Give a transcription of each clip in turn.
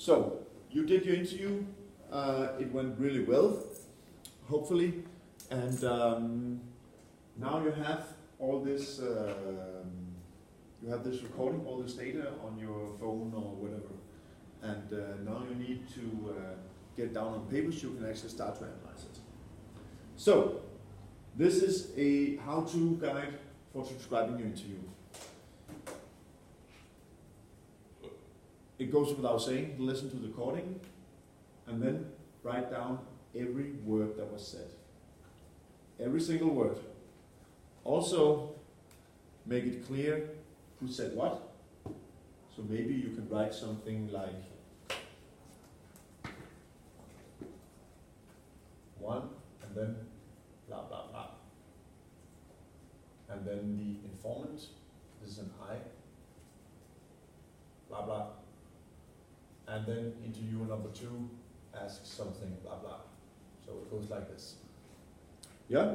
So, you did your interview, it went really well, hopefully, and now you have all this, you have this recording, all this data on your phone or whatever, and now you need to get down on paper so you can actually start to analyze it. So, this is a how-to guide for transcribing your interview. It goes without saying, listen to the recording, and then write down every word that was said. Every single word. Also, make it clear who said what. So maybe you can write something like one, and then blah, blah, blah. And then the informant, this is an I, blah, blah. And then interviewer number 2 asks something, blah, blah. So it goes like this. Yeah?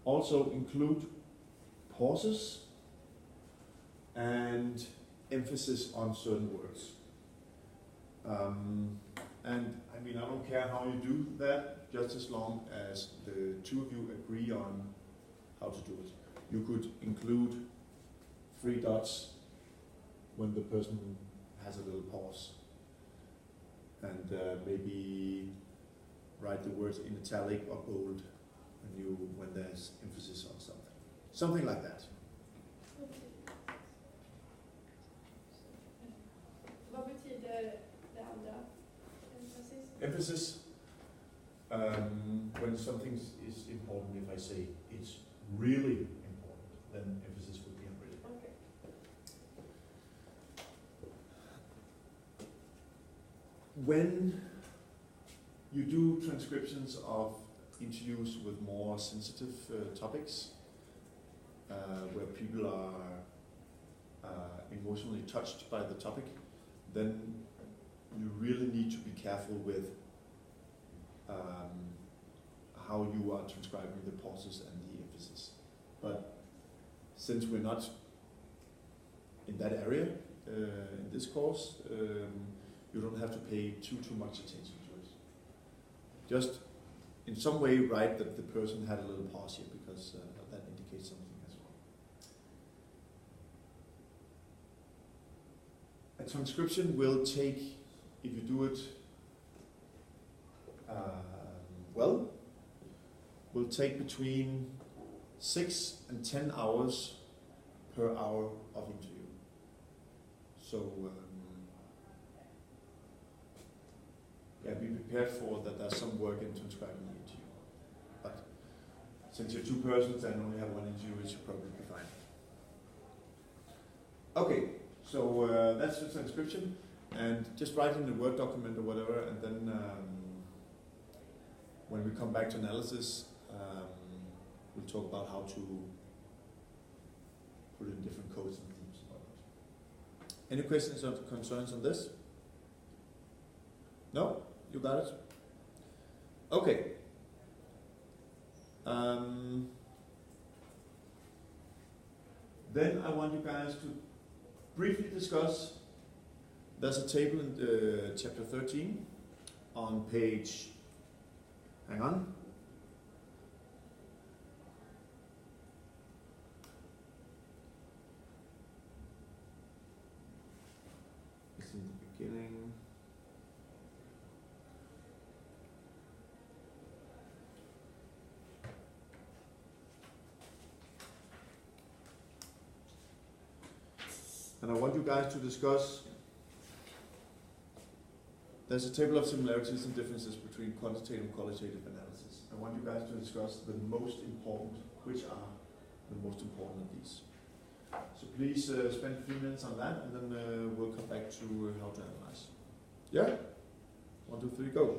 Also include pauses and emphasis on certain words. And I mean, I don't care how you do that, just as long as the two of you agree on how to do it. You could include 3 dots when the person has a little pause, and maybe write the words in italic or bold when there's emphasis on something. Something like that. Vad betyder det andra? Emphasis. When something is important, if I say it's really important, then emphasis would be on really. Okay. When you do transcriptions of interviews with more sensitive topics, where people are emotionally touched by the topic, then you really need to be careful with how you are transcribing the pauses and the emphasis. But since we're not in that area in this course, you don't have to pay too much attention to it. Just in some way write that the person had a little pause here, because that indicates something as well. A transcription will take, if you do it well, will take between 6 and 10 hours per hour of interview. So yeah, be prepared for that. There's some work in transcribing the interview. But since you're 2 persons and only have 1 interview, it should probably be fine. Okay, so that's the transcription, and just write in the Word document or whatever, and then when we come back to analysis, we'll talk about how to put in different codes and themes. Any questions or concerns on this? No? You got it? Okay. Then I want you guys to briefly discuss, there's a table in chapter 13 on page, hang on. It's in the beginning. And I want you guys to discuss, there's a table of similarities and differences between quantitative and qualitative analysis. I want you guys to discuss the most important, which are the most important of these. So please spend a few minutes on that, and then we'll come back to how to analyze. Yeah? 1, 2, 3, go.